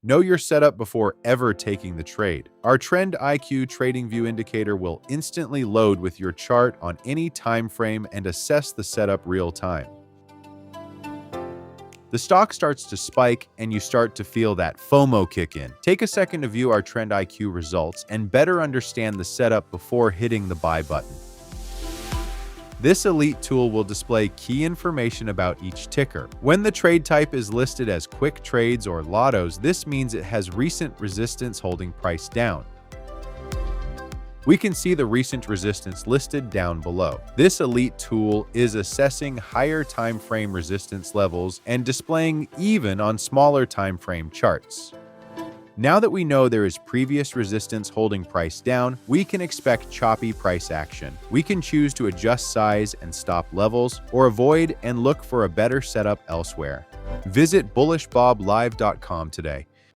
Know your setup before ever taking the trade. Our Trend IQ TradingView indicator will instantly load with your chart on any time frame and assess the setup real time. The stock starts to spike and you start to feel that FOMO kick in. Take a second to view our Trend IQ results and better understand the setup before hitting the buy button. This elite tool will display key information about each ticker. When the trade type is listed as quick trades or lottos, this means it has recent resistance holding price down. We can see the recent resistance listed down below. This elite tool is assessing higher time frame resistance levels and displaying even on smaller time frame charts. Now that we know there is previous resistance holding price down, we can expect choppy price action. We can choose to adjust size and stop levels, or avoid and look for a better setup elsewhere. Visit bullishboblive.com today